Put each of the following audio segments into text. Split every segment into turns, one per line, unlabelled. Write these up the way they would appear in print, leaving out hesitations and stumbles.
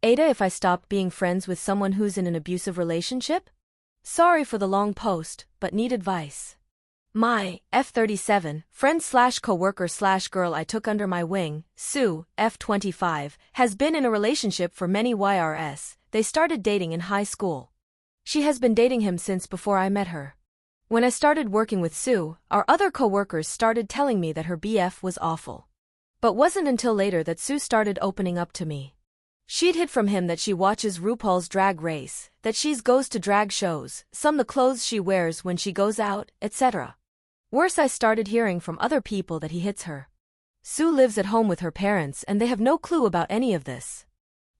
AITA, if I stopped being friends with someone who's in an abusive relationship? Sorry for the long post, but need advice. My F37 friend/coworker/girl I took under my wing, Sue, F25, has been in a relationship for many years. They started dating in high school. She has been dating him since before I met her. When I started working with Sue, our other coworkers started telling me that her BF was awful. But wasn't until later that Sue started opening up to me. She'd hid from him that she watches RuPaul's Drag Race, that she goes to drag shows, the clothes she wears when she goes out, etc. Worse, I started hearing from other people that he hits her. Sue lives at home with her parents and they have no clue about any of this.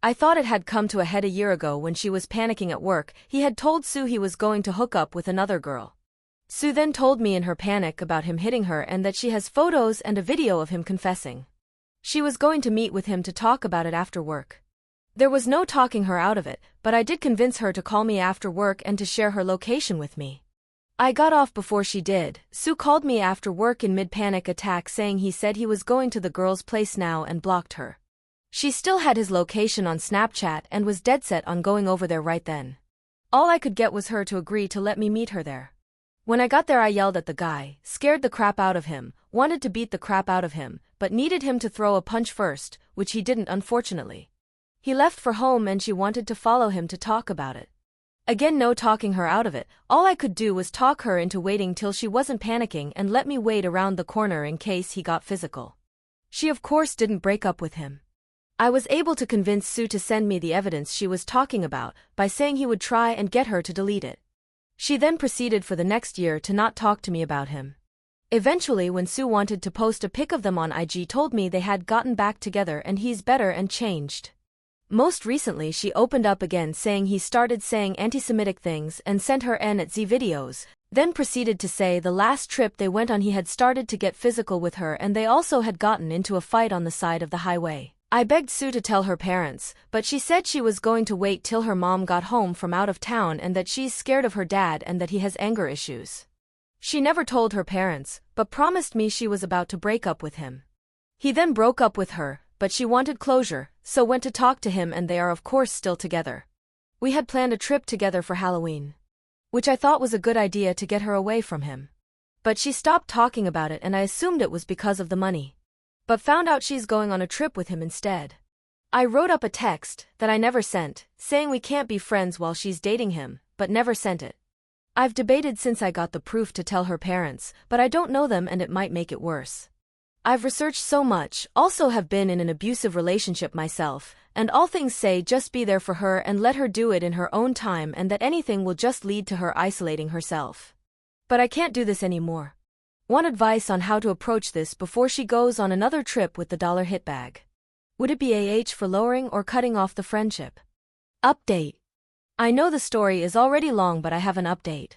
I thought it had come to a head a year ago when she was panicking at work. He had told Sue he was going to hook up with another girl. Sue then told me in her panic about him hitting her and that she has photos and a video of him confessing. She was going to meet with him to talk about it after work. There was no talking her out of it, but I did convince her to call me after work and to share her location with me. I got off before she did. Sue called me after work in mid-panic attack saying he said he was going to the girl's place now and blocked her. She still had his location on Snapchat and was dead set on going over there right then. All I could get was her to agree to let me meet her there. When I got there I yelled at the guy, scared the crap out of him, wanted to beat the crap out of him, but needed him to throw a punch first, which he didn't unfortunately. He left for home and she wanted to follow him to talk about it. Again, no talking her out of it. All I could do was talk her into waiting till she wasn't panicking and let me wait around the corner in case he got physical. She of course didn't break up with him. I was able to convince Sue to send me the evidence she was talking about by saying he would try and get her to delete it. She then proceeded for the next year to not talk to me about him. Eventually, when Sue wanted to post a pic of them on IG, told me they had gotten back together and he's better and changed. Most recently she opened up again saying he started saying anti-Semitic things and sent her N@Z videos, then proceeded to say the last trip they went on he had started to get physical with her and they also had gotten into a fight on the side of the highway. I begged Sue to tell her parents, but she said she was going to wait till her mom got home from out of town and that she's scared of her dad and that he has anger issues. She never told her parents, but promised me she was about to break up with him. He then broke up with her, but she wanted closure, so went to talk to him and they are of course still together. We had planned a trip together for Halloween, which I thought was a good idea to get her away from him. But she stopped talking about it and I assumed it was because of the money. But found out she's going on a trip with him instead. I wrote up a text that I never sent, saying we can't be friends while she's dating him, but never sent it. I've debated since I got the proof to tell her parents, but I don't know them and it might make it worse. I've researched so much, also have been in an abusive relationship myself, and all things say just be there for her and let her do it in her own time and that anything will just lead to her isolating herself. But I can't do this anymore. Want advice on how to approach this before she goes on another trip with the dollar hit bag? Would it be for lowering or cutting off the friendship? Update. I know the story is already long but I have an update.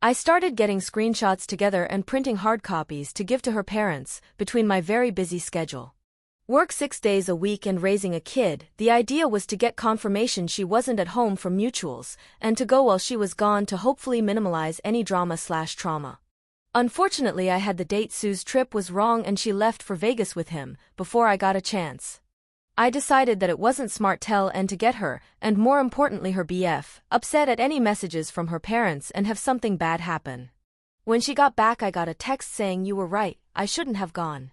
I started getting screenshots together and printing hard copies to give to her parents, between my very busy schedule. Work 6 days a week and raising a kid, the idea was to get confirmation she wasn't at home from mutuals, and to go while she was gone to hopefully minimize any drama/trauma. Unfortunately I had the date Sue's trip was wrong and she left for Vegas with him, before I got a chance. I decided that it wasn't smart tell and to get her, and more importantly her BF, upset at any messages from her parents and have something bad happen. When she got back I got a text saying you were right, I shouldn't have gone.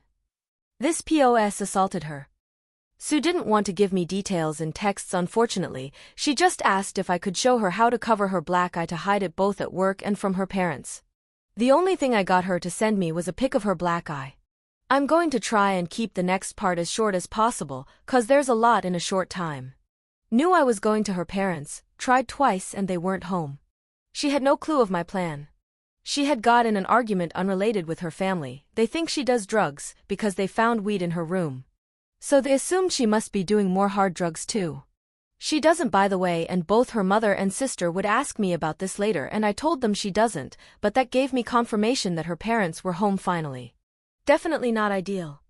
This POS assaulted her. Sue didn't want to give me details in texts unfortunately, she just asked if I could show her how to cover her black eye to hide it both at work and from her parents. The only thing I got her to send me was a pic of her black eye. I'm going to try and keep the next part as short as possible, cause there's a lot in a short time. Knew I was going to her parents, tried twice and they weren't home. She had no clue of my plan. She had got in an argument unrelated with her family. They think she does drugs, because they found weed in her room. So they assumed she must be doing more hard drugs too. She doesn't, by the way, and both her mother and sister would ask me about this later and I told them she doesn't, but that gave me confirmation that her parents were home finally. Definitely not ideal.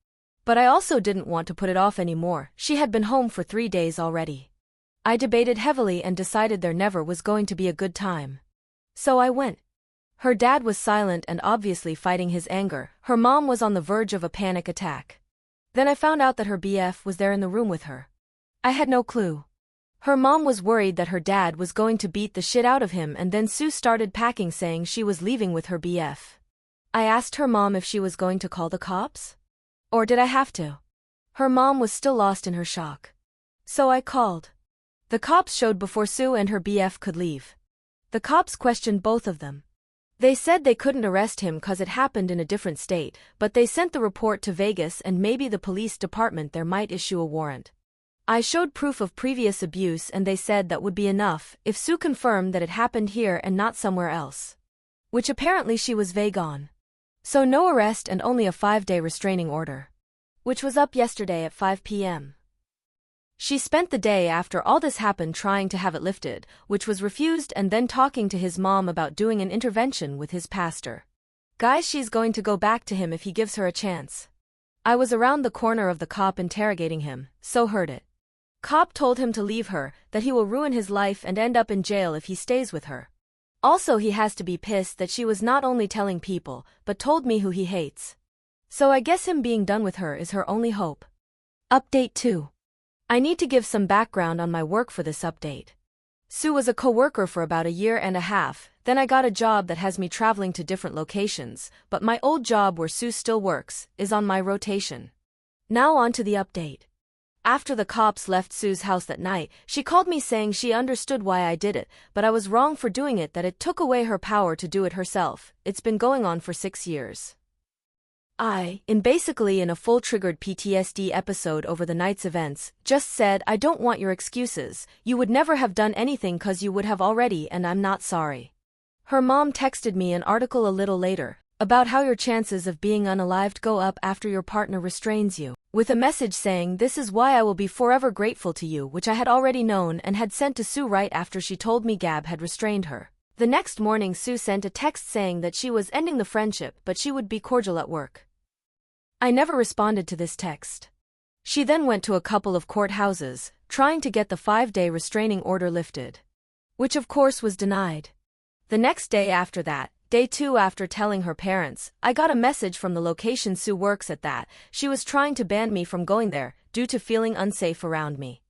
But I also didn't want to put it off anymore, she had been home for 3 days already. I debated heavily and decided there never was going to be a good time. So I went. Her dad was silent and obviously fighting his anger, her mom was on the verge of a panic attack. Then I found out that her BF was there in the room with her. I had no clue. Her mom was worried that her dad was going to beat the shit out of him, and then Sue started packing, saying she was leaving with her BF. I asked her mom if she was going to call the cops. Or did I have to? Her mom was still lost in her shock. So I called. The cops showed before Sue and her BF could leave. The cops questioned both of them. They said they couldn't arrest him cause it happened in a different state, but they sent the report to Vegas and maybe the police department there might issue a warrant. I showed proof of previous abuse and they said that would be enough if Sue confirmed that it happened here and not somewhere else. Which apparently she was vague on. So no arrest and only a 5-day restraining order. Which was up yesterday at 5 p.m. She spent the day after all this happened trying to have it lifted, which was refused, and then talking to his mom about doing an intervention with his pastor. Guys, she's going to go back to him if he gives her a chance. I was around the corner of the cop interrogating him, so heard it. Cop told him to leave her, that he will ruin his life and end up in jail if he stays with her. Also he has to be pissed that she was not only telling people, but told me who he hates. So I guess him being done with her is her only hope. Update 2. I need to give some background on my work for this update. Sue was a co-worker for about a year and a half, then I got a job that has me traveling to different locations, but my old job where Sue still works is on my rotation. Now on to the update. After the cops left Sue's house that night, she called me saying she understood why I did it, but I was wrong for doing it, that it took away her power to do it herself. It's been going on for 6 years. Basically in a full-triggered PTSD episode over the night's events, just said, I don't want your excuses, you would never have done anything cause you would have already, and I'm not sorry. Her mom texted me an article a little later, about how your chances of being unalived go up after your partner restrains you, with a message saying this is why I will be forever grateful to you, which I had already known and had sent to Sue right after she told me Gab had restrained her. The next morning Sue sent a text saying that she was ending the friendship but she would be cordial at work. I never responded to this text. She then went to a couple of courthouses, trying to get the 5-day restraining order lifted. Which of course was denied. The next day after that, day 2 after telling her parents, I got a message from the location Sue works at that she was trying to ban me from going there, due to feeling unsafe around me.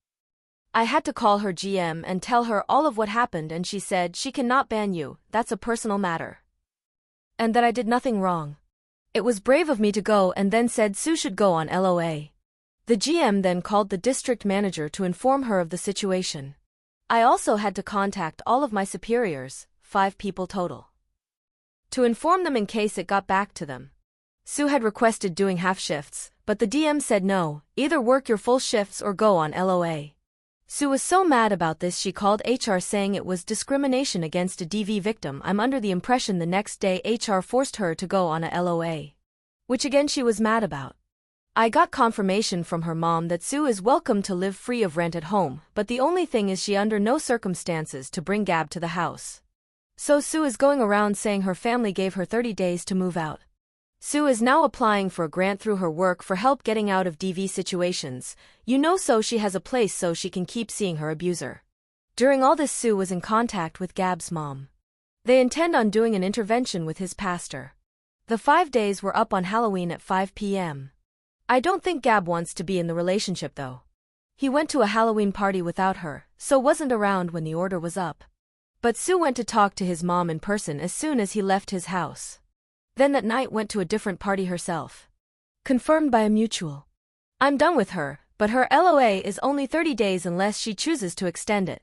I had to call her GM and tell her all of what happened, and she said she cannot ban you, that's a personal matter. And that I did nothing wrong. It was brave of me to go, and then said Sue should go on LOA. The GM then called the district manager to inform her of the situation. I also had to contact all of my superiors, 5 people total, to inform them in case it got back to them. Sue had requested doing half shifts, but the DM said no, either work your full shifts or go on LOA. Sue was so mad about this she called HR saying it was discrimination against a DV victim. I'm under the impression the next day HR forced her to go on a LOA. Which again she was mad about. I got confirmation from her mom that Sue is welcome to live free of rent at home, but the only thing is she under no circumstances to bring Gab to the house. So Sue is going around saying her family gave her 30 days to move out. Sue is now applying for a grant through her work for help getting out of DV situations, so she has a place so she can keep seeing her abuser. During all this Sue was in contact with Gab's mom. They intend on doing an intervention with his pastor. The 5 days were up on Halloween at 5 p.m. I don't think Gab wants to be in the relationship though. He went to a Halloween party without her, so wasn't around when the order was up. But Sue went to talk to his mom in person as soon as he left his house. Then that night went to a different party herself. Confirmed by a mutual. I'm done with her, but her LOA is only 30 days unless she chooses to extend it.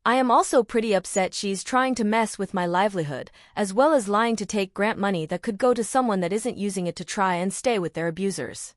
I am also pretty upset she's trying to mess with my livelihood, as well as lying to take grant money that could go to someone that isn't using it to try and stay with their abusers.